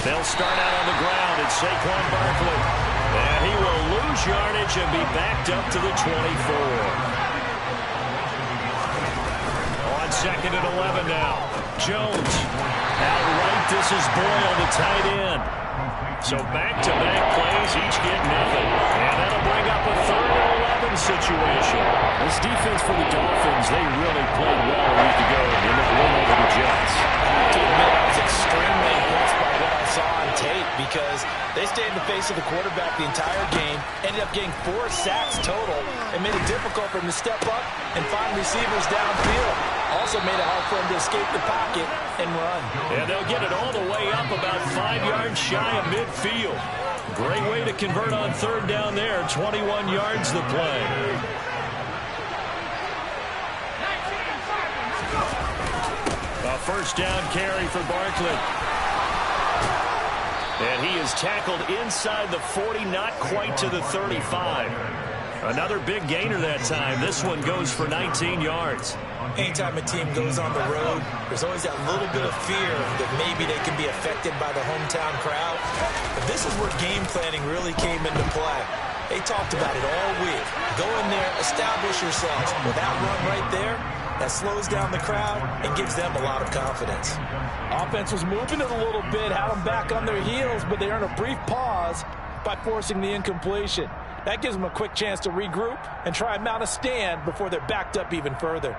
They'll start out on the ground. It's Saquon Barkley. And he will lose yardage and be backed up to the 24. On 2nd and 11 now. Jones. Outright, this is Boyle, the tight end. So back-to-back plays, each get nothing. And that'll bring up a 3rd and 11 situation. This defense for the Dolphins, they really played well a week ago in the win over the Jets. I have to admit, I was extremely impressed by what I saw on tape because they stayed in the face of the quarterback the entire game, ended up getting 4 sacks total, and made it difficult for him to step up and find receivers downfield. Also made it hard for him to escape the pocket and run. And they'll get it all the way up about 5 yards shy of midfield. Great way to convert on 3rd down there. 21 yards the play. A 1st down carry for Barkley. And he is tackled inside the 40, not quite to the 35. Another big gainer that time. This one goes for 19 yards. Anytime a team goes on the road, there's always that little bit of fear that maybe they can be affected by the hometown crowd. But this is where game planning really came into play. They talked about it all week. Go in there, establish yourselves. With that run right there, that slows down the crowd and gives them a lot of confidence. Offense was moving it a little bit, had them back on their heels, but they earned a brief pause by forcing the incompletion. That gives them a quick chance to regroup and try and mount a stand before they're backed up even further.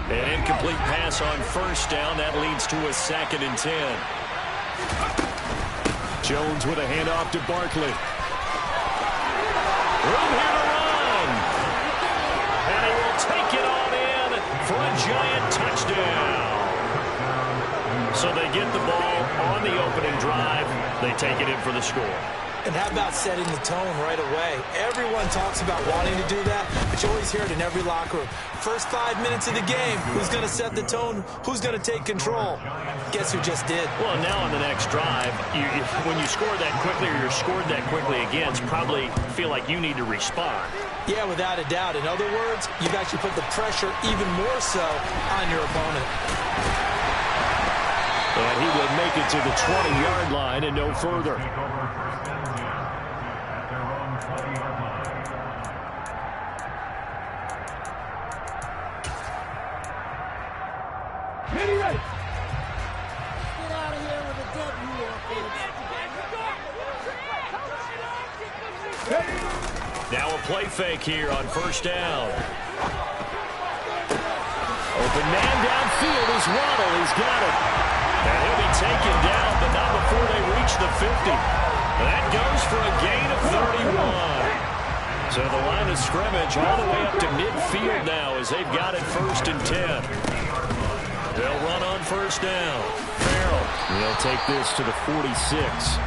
An incomplete pass on 1st down. That leads to a 2nd and 10. Jones with a handoff to Barkley. Room here to run. And he will take it on in for a giant touchdown. So they get the ball on the opening drive. They take it in for the score. And how about setting the tone right away? Everyone talks about wanting to do that, but you always hear it in every locker room. First 5 minutes of the game, who's going to set the tone? Who's going to take control? Guess who just did? Well, now on the next drive, when you score that quickly or you're scored that quickly against, probably feel like you need to respond. Yeah, without a doubt. In other words, you've actually put the pressure even more so on your opponent. And he will make it to the 20-yard line and no further. Now a play fake here on 1st down. Open man downfield is Waddle. He's got it. And he'll be taken down, but not before they reach the 50. That goes for a gain of 31. So the line of scrimmage all the way up to midfield now as they've got it 1st and 10. They'll run on 1st down. Farrell. They'll take this to the 46.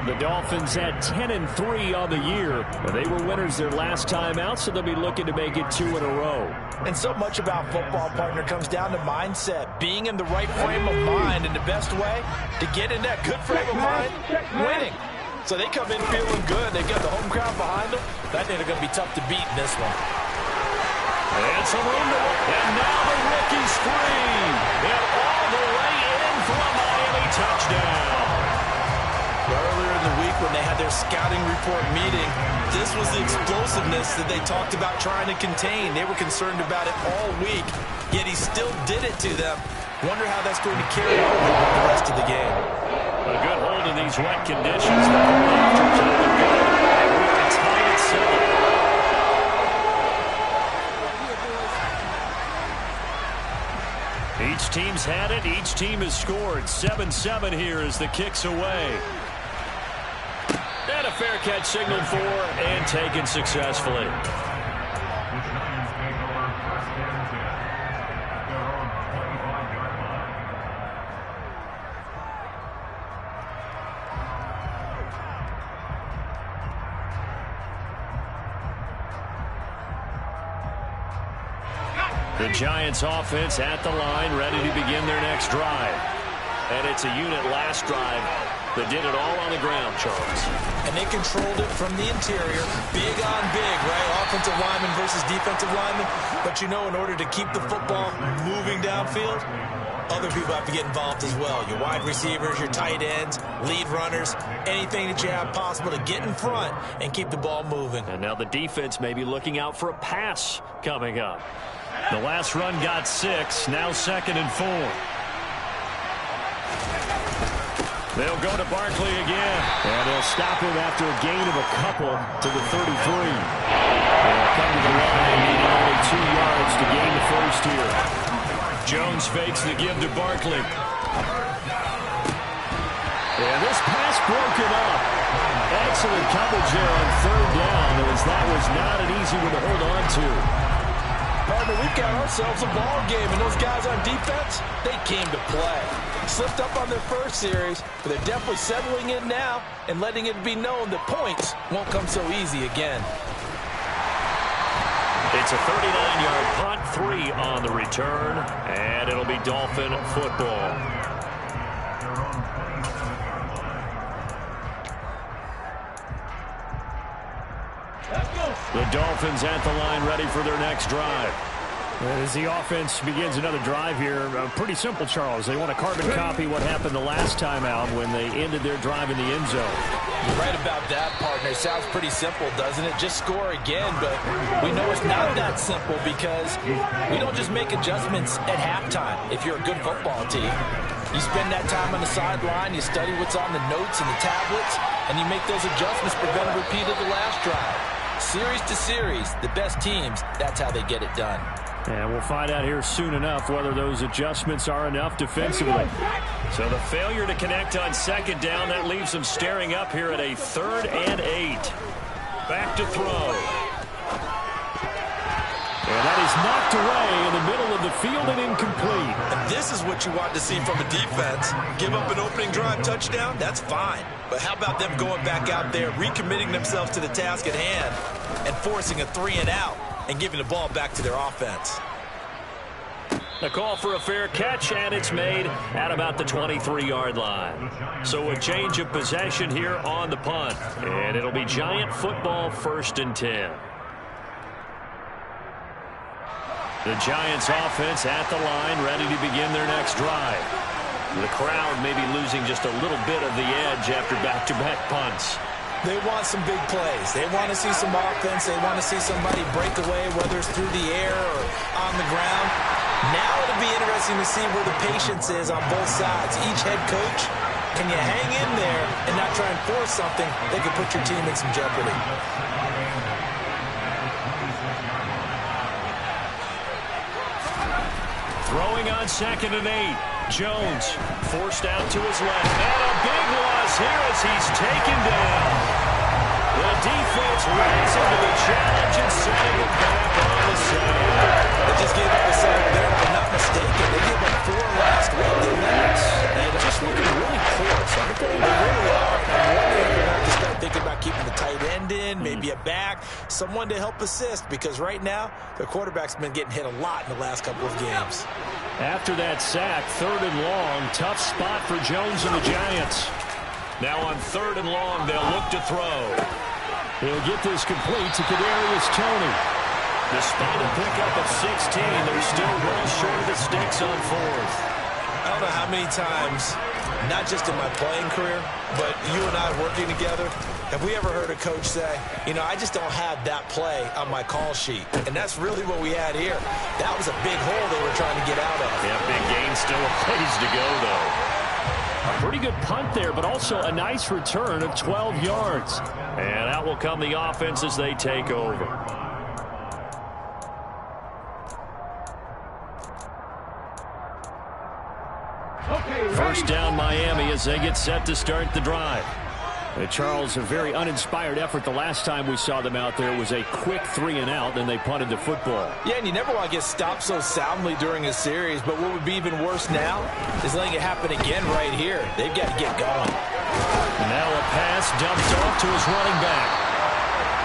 The Dolphins had 10-3 on the year. They were winners their last time out, so they'll be looking to make it 2 in a row. And so much about football, partner, comes down to mindset. Being in the right frame of mind, and the best way to get in that good frame of mind, winning. So they come in feeling good. They've got the home crowd behind them. I think they're going to be tough to beat in this one. And some room to work. And now the rookie's free. And all the way in for a Miami touchdown. Earlier in the week when they had their scouting report meeting, this was the explosiveness that they talked about trying to contain. They were concerned about it all week, yet he still did it to them. Wonder how that's going to carry over the rest of the game. A good hold in these wet conditions. The Raptors are the good. And we're tied at 7. Each team's had it. Each team has scored. 7-7 here as the kick's away. And a fair catch signaled for and taken successfully. The Giants offense at the line, ready to begin their next drive. And it's a unit last drive that did it all on the ground, Charles. And they controlled it from the interior. Big on big, right? Offensive lineman versus defensive lineman. But you know, in order to keep the football moving downfield, other people have to get involved as well. Your wide receivers, your tight ends, lead runners, anything that you have possible to get in front and keep the ball moving. And now the defense may be looking out for a pass coming up. The last run got 6, now 2nd and 4. They'll go to Barkley again. And they'll stop him after a gain of a couple to the 33. They'll come to the line, needing only 2 yards to gain the first here. Jones fakes the give to Barkley. And this pass broken up. Excellent coverage there on 3rd down, as that was not an easy one to hold on to. Partner, we've got ourselves a ball game, and those guys on defense, they came to play. Slipped up on their first series, but they're definitely settling in now and letting it be known that points won't come so easy again. It's a 39-yard punt, 3 on the return, and it'll be Dolphin football. The Dolphins at the line, ready for their next drive. As the offense begins another drive here, pretty simple, Charles. They want to carbon copy what happened the last time out when they ended their drive in the end zone. You're right about that, partner. Sounds pretty simple, doesn't it? Just score again, but we know it's not that simple because we don't just make adjustments at halftime if you're a good football team. You spend that time on the sideline, you study what's on the notes and the tablets, and you make those adjustments to prevent a repeat of the last drive. Series to series, the best teams, that's how they get it done. And we'll find out here soon enough whether those adjustments are enough defensively. So the failure to connect on 2nd down, that leaves them staring up here at a 3rd and 8. Back to throw. And that is knocked away in the middle of the field and incomplete. And this is what you want to see from a defense. Give up an opening drive touchdown, that's fine. But how about them going back out there, recommitting themselves to the task at hand, and forcing a 3 and out, and giving the ball back to their offense. The call for a fair catch, and it's made at about the 23-yard line. So a change of possession here on the punt. And it'll be Giant football, 1st and 10. The Giants offense at the line, ready to begin their next drive. The crowd may be losing just a little bit of the edge after back-to-back punts. They want some big plays. They want to see some offense. They want to see somebody break away, whether it's through the air or on the ground. Now it'll be interesting to see where the patience is on both sides. Each head coach, can you hang in there and not try and force something that could put your team in some jeopardy? Throwing on 2nd and 8. Jones forced out to his left. And a big loss here as he's taken down. The defense rising to the challenge and setting it back on the side. They just gave up a sack there, if I'm not mistaken. They gave up 4 last week. And it's just looking really close. I think they really are. I'm wondering if they're going to start thinking about keeping the tight end in, maybe a back, someone to help assist, because right now their quarterback's been getting hit a lot in the last couple of games. After that sack, 3rd and long, tough spot for Jones and the Giants. Now on 3rd and long, they'll look to throw. He'll get this complete to Kadarius Toney. Despite a pickup of 16, they're still well short of the sticks on 4th. I don't know how many times, not just in my playing career, but you and I working together, have we ever heard a coach say, you know, I just don't have that play on my call sheet. And that's really what we had here. That was a big hole they were trying to get out of. Yeah, big gain, still a ways to go, though. A pretty good punt there, but also a nice return of 12 yards. And out will come the offense as they take over. First down Miami as they get set to start the drive. Charles, a very uninspired effort the last time we saw them out there. It was a quick 3-and-out, and they punted the football. Yeah, and you never want to get stopped so soundly during a series, but what would be even worse now is letting it happen again right here. They've got to get going. And now a pass dumped off to his running back.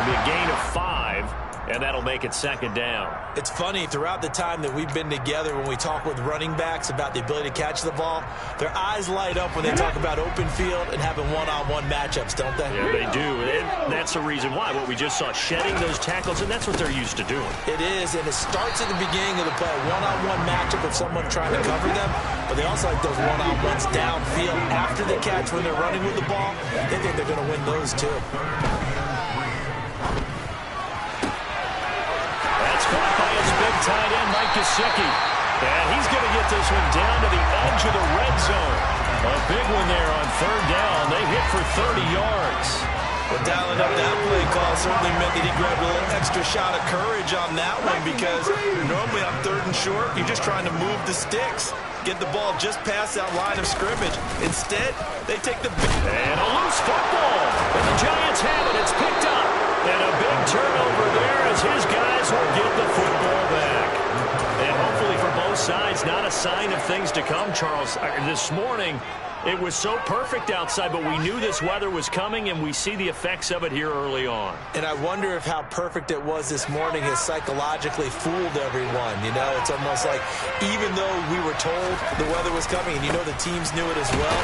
It'll be a gain of 5, and that'll make it 2nd down. It's funny, throughout the time that we've been together, when we talk with running backs about the ability to catch the ball, their eyes light up when they talk about open field and having one-on-one matchups, don't they? Yeah, they do. And that's the reason why. What we just saw, shedding those tackles, and that's what they're used to doing. It is, and it starts at the beginning of the play. One-on-one matchup with someone trying to cover them, but they also like those one-on-ones downfield after the catch when they're running with the ball. They think they're going to win those, too. Caught by his big tight end, Mike Gesicki. And he's going to get this one down to the edge of the red zone. A big one there on 3rd down. They hit for 30 yards. Well, dialing up that play call certainly meant that he grabbed a little extra shot of courage on that one, because normally on 3rd and short, you're just trying to move the sticks, get the ball just past that line of scrimmage. Instead, they take the big... And a loose football. And the Giants have it. It's picked up. And a big turnover there as his guys will get the football back. And hopefully for both sides, not a sign of things to come, Charles. This morning, it was so perfect outside, but we knew this weather was coming, and we see the effects of it here early on. And I wonder if how perfect it was this morning has psychologically fooled everyone. You know, it's almost like even though we were told the weather was coming, and you know the teams knew it as well,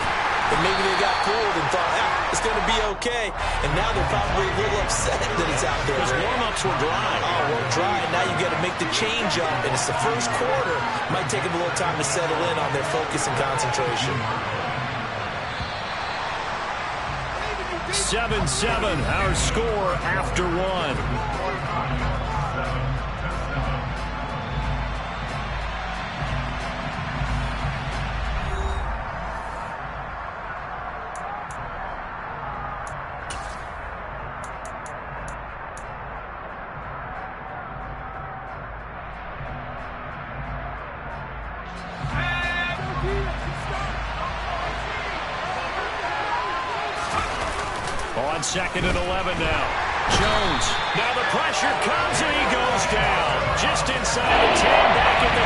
and maybe they got fooled and thought, it's going to be okay. And now they're probably a little upset that it's out there. Because warm-ups were dry. Oh, well, dry, and now you've got to make the change up. And it's the first quarter. Might take them a little time to settle in on their focus and concentration. 7-7, our score after 1. On 2nd and 11 now. Jones. Now the pressure comes and he goes down. Just inside the 10, back at the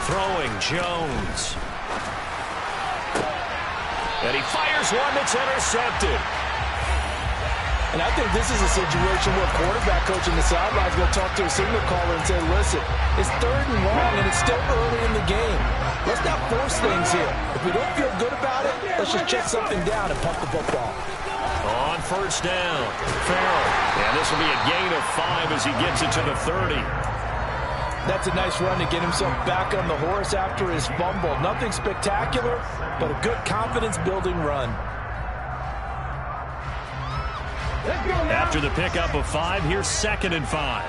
9. Throwing Jones. And he fires one that's intercepted. And I think this is a situation where a quarterback coach in the sideline is going to talk to a signal caller and say, listen, it's 3rd and long and it's still early in the game. Let's not force things here. If we don't feel good about it, let's just check something down and pump the football. On 1st down, Farrell. And this will be a gain of 5 as he gets it to the 30. That's a nice run to get himself back on the horse after his fumble. Nothing spectacular, but a good confidence-building run. After the pickup of 5, here's 2nd and 5.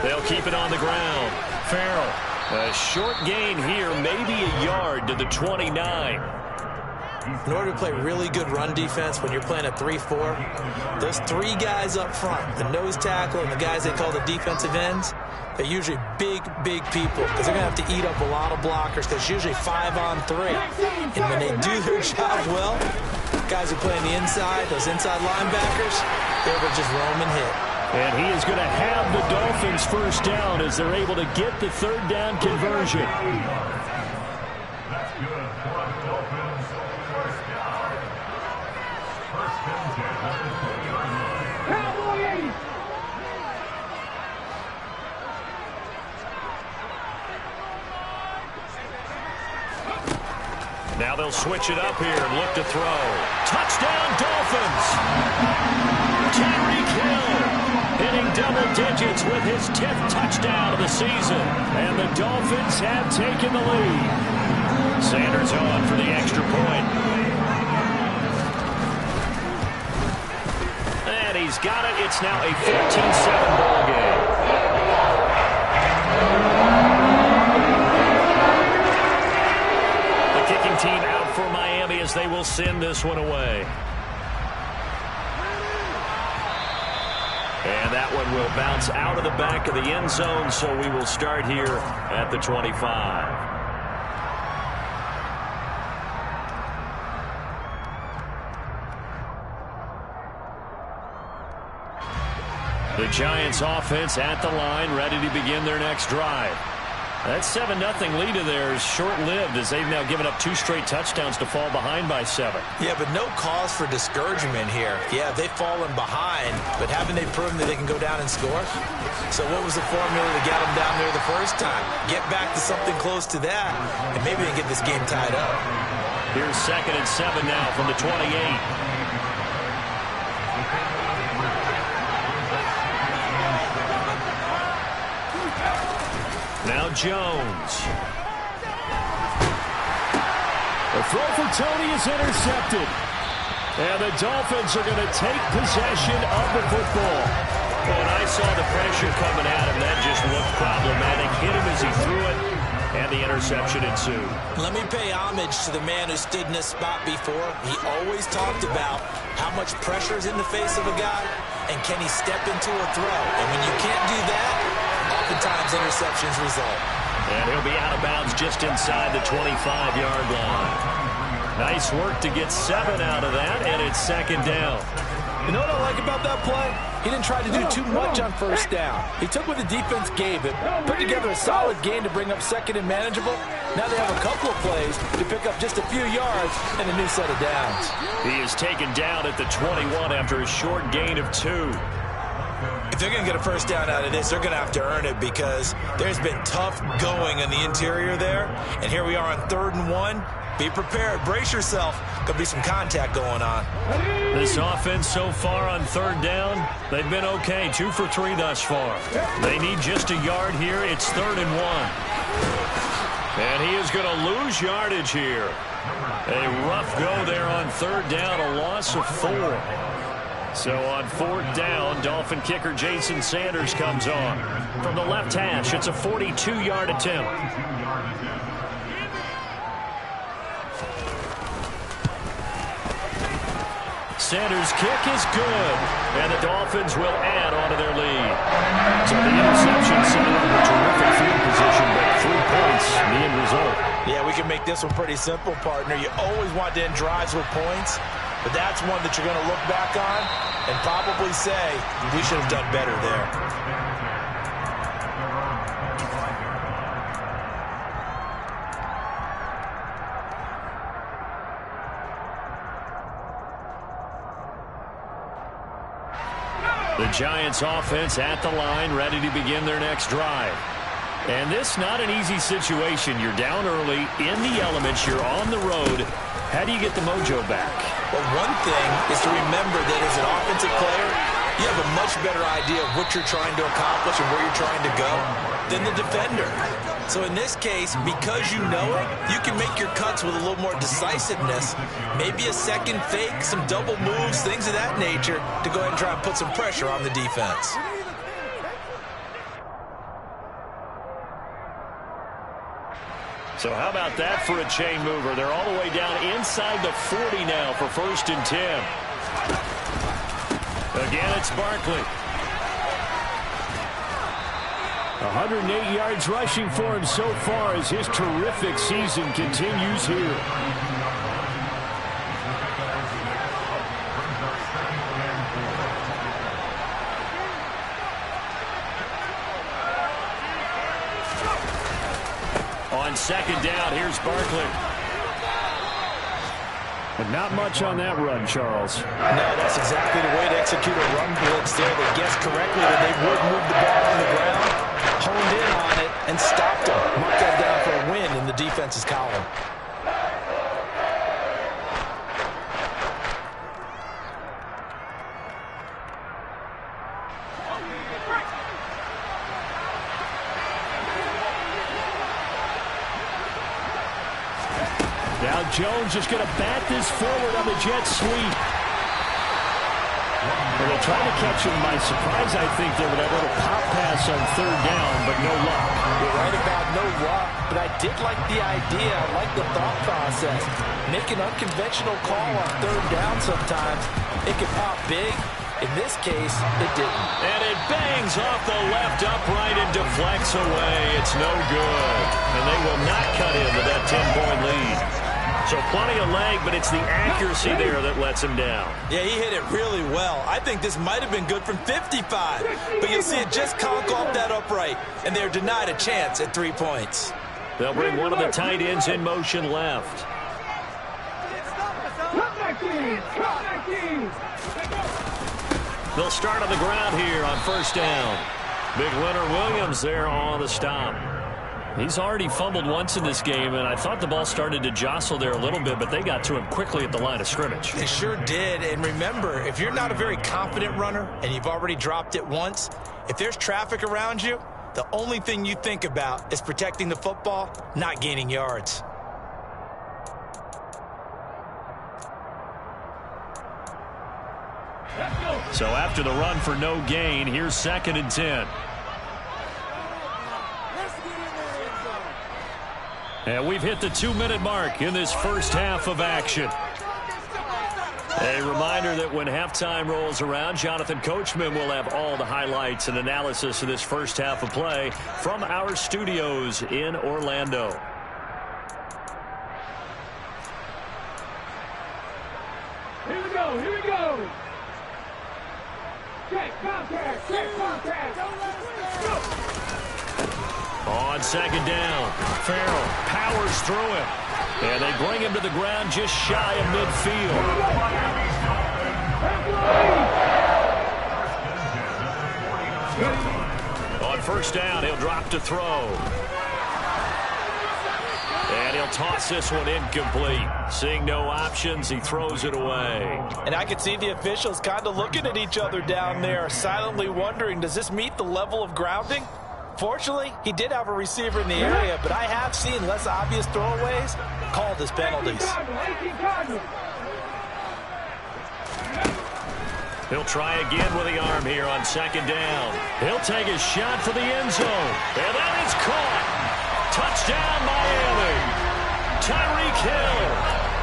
They'll keep it on the ground. Farrell, a short gain here, maybe a yard to the 29. In order to play really good run defense when you're playing a 3-4, those 3 guys up front, the nose tackle and the guys they call the defensive ends, they're usually big, big people because they're going to have to eat up a lot of blockers because it's usually 5-on-3. And when they do their job well, guys who play on the inside, those inside linebackers, they're able to just roam and hit. And he is going to have the Dolphins first down as they're able to get the 3rd down conversion. That's good. Dolphins first down. First and 10. Now they'll switch it up here and look to throw. Touchdown, Dolphins! Tyreek Hill hitting double digits with his 10th touchdown of the season. And the Dolphins have taken the lead. Sanders on for the extra point. And he's got it. It's now a 14-7 ball game. The kicking team out for Miami as they will send this one away. And that one will bounce out of the back of the end zone, so we will start here at the 25. The Giants offense at the line, ready to begin their next drive. That 7-0 lead of theirs short-lived as they've now given up 2 straight touchdowns to fall behind by 7. Yeah, but no cause for discouragement here. Yeah, they've fallen behind, but haven't they proven that they can go down and score? So what was the formula to get them down there the first time? Get back to something close to that, and maybe they can get this game tied up. Here's 2nd and 7 now from the 28. Now Jones. The throw for Tony is intercepted. And the Dolphins are going to take possession of the football. When I saw the pressure coming at him, that just looked problematic. Hit him as he threw it, and the interception ensued. Let me pay homage to the man who stood in this spot before. He always talked about how much pressure is in the face of a guy, and can he step into a throw. And when you can't do that, oftentimes interceptions result. And he'll be out of bounds just inside the 25-yard line. Nice work to get 7 out of that, and it's 2nd down. You know what I like about that play? He didn't try to do too much on first down. He took what the defense gave him, put together a solid game to bring up 2nd and manageable. Now they have a couple of plays to pick up just a few yards and a new set of downs. He is taken down at the 21 after a short gain of 2. If they're going to get a first down out of this, they're going to have to earn it because there's been tough going in the interior there. And here we are on 3rd and 1. Be prepared. Brace yourself. Could be some contact going on. This offense so far on 3rd down, they've been okay. 2 for 3 thus far. They need just a yard here. It's 3rd and 1. And he is going to lose yardage here. A rough go there on 3rd down, a loss of 4. So on 4th down, Dolphin kicker Jason Sanders comes on. From the left hash, it's a 42-yard attempt. Sanders' kick is good, and the Dolphins will add on to their lead. So the interception set up a terrific field position, but 3 points, the end result. Yeah, we can make this one pretty simple, partner. You always want to end drives with points, but that's one that you're going to look back on and probably say, we should have done better there. The Giants offense at the line, ready to begin their next drive. And this not an easy situation. You're down early, in the elements, you're on the road. How do you get the mojo back? Well, one thing is to remember that as an offensive player, you have a much better idea of what you're trying to accomplish and where you're trying to go than the defender. So in this case, because you know it, you can make your cuts with a little more decisiveness. Maybe a second fake, some double moves, things of that nature to go ahead and try and put some pressure on the defense. So how about that for a chain mover? They're all the way down inside the 40 now for 1st and 10. Again, it's Barkley. 108 yards rushing for him so far as his terrific season continues here. On 2nd down, here's Barkley. But not much on that run, Charles. No, that's exactly the way to execute a run blitz there. They guessed correctly that they would move the ball on the ground, honed in on it, and stopped them. Mark that down for a win in the defense's column. Jones just going to bat this forward on the jet sweep. Well, they tried to catch him by surprise, I think, there with that little pop pass on third down, but no luck. You're right about no luck, but I did like the idea. I like the thought process. Make an unconventional call on third down sometimes. It can pop big. In this case, it didn't. And it bangs off the left upright and deflects away. It's no good. And they will not cut into that 10-point lead. So plenty of leg, but it's the accuracy there that lets him down. Yeah, he hit it really well. I think this might have been good from 55. But you'll see it just conk off that upright, and they're denied a chance at 3 points. They'll bring one of the tight ends in motion left. They'll start on the ground here on first down. Big Leonard Williams there on the stop. He's already fumbled once in this game, and I thought the ball started to jostle there a little bit, but they got to him quickly at the line of scrimmage. They sure did, and remember, if you're not a very confident runner and you've already dropped it once, if there's traffic around you, the only thing you think about is protecting the football, not gaining yards. So after the run for no gain, here's 2nd and 10. And we've hit the 2-minute mark in this first half of action. A reminder that when halftime rolls around, Jonathan Coachman will have all the highlights and analysis of this first half of play from our studios in Orlando. Here we go, here we go. Check contact, check contact. On 2nd down, Farrell powers through him. And they bring him to the ground just shy of midfield. On first down, he'll drop to throw. And he'll toss this one incomplete. Seeing no options, he throws it away. And I can see the officials kind of looking at each other down there, silently wondering, does this meet the level of grounding? Fortunately, he did have a receiver in the area, but I have seen less obvious throwaways called as penalties. He'll try again with the arm here on 2nd down. He'll take a shot for the end zone. And that is caught. Touchdown, Miami. Tyreek Hill.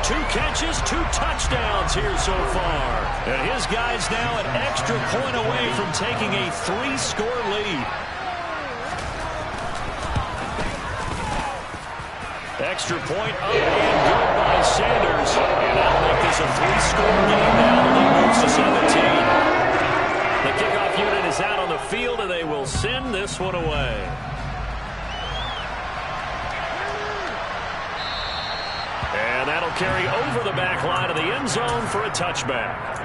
2 catches, 2 touchdowns here so far. And his guys now an extra point away from taking a 3-score lead. Extra point up and good by Sanders. And that'll make this a 3-score game now. The lead moves to 17. The kickoff unit is out on the field, and they will send this one away. And that'll carry over the back line of the end zone for a touchback.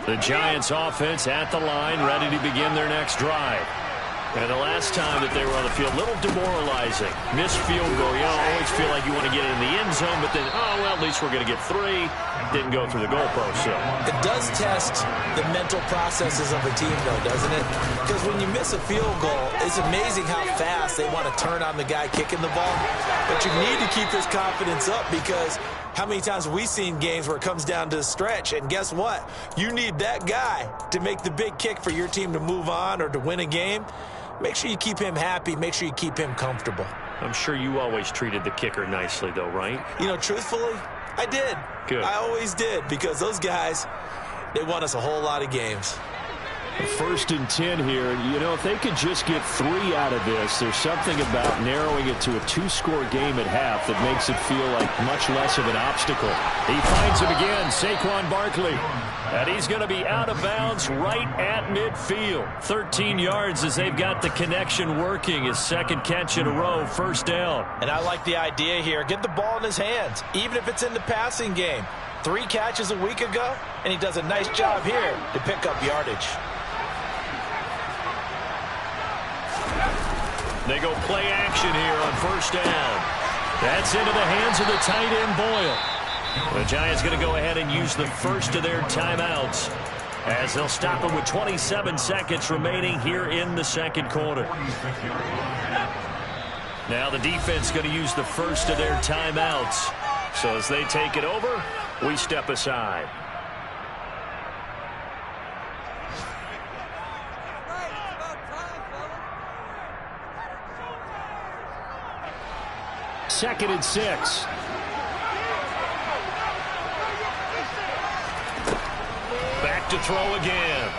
The Giants offense at the line, ready to begin their next drive. And the last time that they were on the field, a little demoralizing. Missed field goal. You don't always feel like you want to get it in the end zone, but then, oh, well, at least we're going to get 3. Didn't go through the goalpost. So it does test the mental processes of a team, though, doesn't it? Because when you miss a field goal, it's amazing how fast they want to turn on the guy kicking the ball. But you need to keep his confidence up, because how many times have we seen games where it comes down to a stretch, and guess what? You need that guy to make the big kick for your team to move on or to win a game. Make sure you keep him happy. Make sure you keep him comfortable. I'm sure you always treated the kicker nicely, though, right? You know, truthfully, I did. Good. I always did, because those guys, they won us a whole lot of games. 1st and 10 here. You know, if they could just get 3 out of this, there's something about narrowing it to a 2-score game at half that makes it feel like much less of an obstacle. He finds him again, Saquon Barkley. And he's going to be out of bounds right at midfield. 13 yards as they've got the connection working. His 2nd catch in a row, 1st down. And I like the idea here. Get the ball in his hands, even if it's in the passing game. 3 catches a week ago, and he does a nice job here to pick up yardage. They go play action here on first down. That's into the hands of the tight end, Boyle. The Giants going to go ahead and use the first of their timeouts as they'll stop them with 27 seconds remaining here in the second quarter. Now the defense going to use the first of their timeouts. So as they take it over, we step aside. Second and 6. Back to throw again.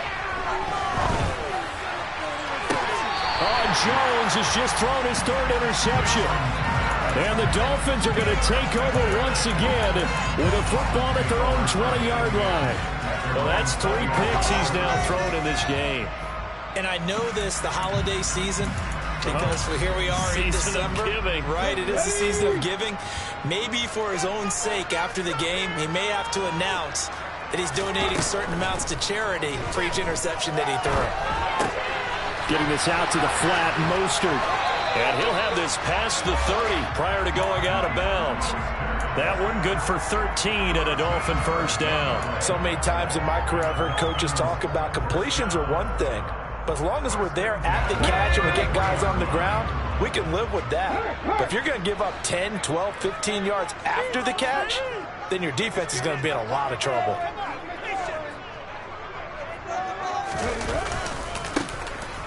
Jones has just thrown his third interception. And the Dolphins are going to take over once again with a football at their own 20-yard line. Well, that's 3 picks he's now thrown in this game. And I know this, the holiday season, because here we are in December. Right, it is the season of giving. Maybe for his own sake after the game, he may have to announce that he's donating certain amounts to charity for each interception that he threw. Getting this out to the flat, Mostert. And he'll have this past the 30 prior to going out of bounds. That one good for 13 at a Dolphin first down. So many times in my career I've heard coaches talk about completions are one thing. But as long as we're there at the catch and we get guys on the ground, we can live with that. But if you're going to give up 10, 12, 15 yards after the catch, then your defense is going to be in a lot of trouble.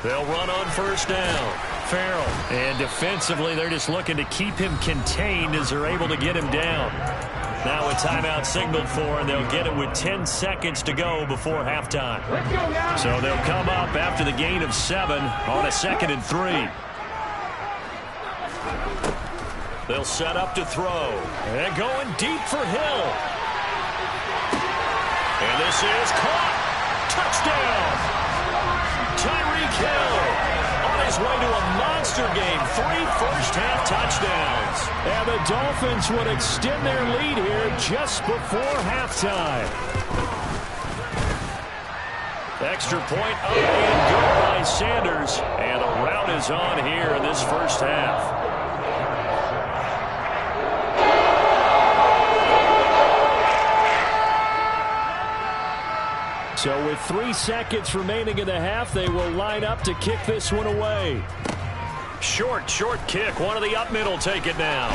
They'll run on first down. Farrell. And defensively, they're just looking to keep him contained as they're able to get him down. Now a timeout signaled for, and they'll get it with 10 seconds to go before halftime. So they'll come up after the gain of 7 on a 2nd and 3. They'll set up to throw. And going deep for Hill. And this is caught. Touchdown. Tyreek Hill on his way to a monster game. 3 first-half touchdowns. And the Dolphins would extend their lead here just before halftime. Extra point up and good by Sanders. And the rout is on here in this first half. So with 3 seconds remaining in the half, they will line up to kick this one away. Short kick. One of the up middle take it now.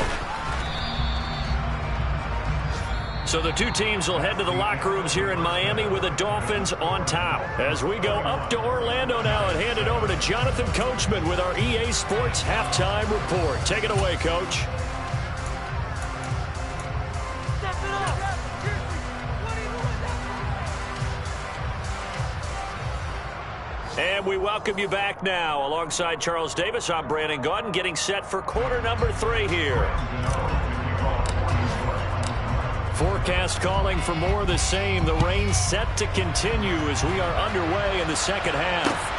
So the two teams will head to the locker rooms here in Miami with the Dolphins on top. As we go up to Orlando now and hand it over to Jonathan Coachman with our EA Sports Halftime Report. Take it away, Coach. And we welcome you back now. Alongside Charles Davis, I'm Brandon Gaudin, getting set for quarter number 3 here. Forecast calling for more of the same. The rain set to continue as we are underway in the second half.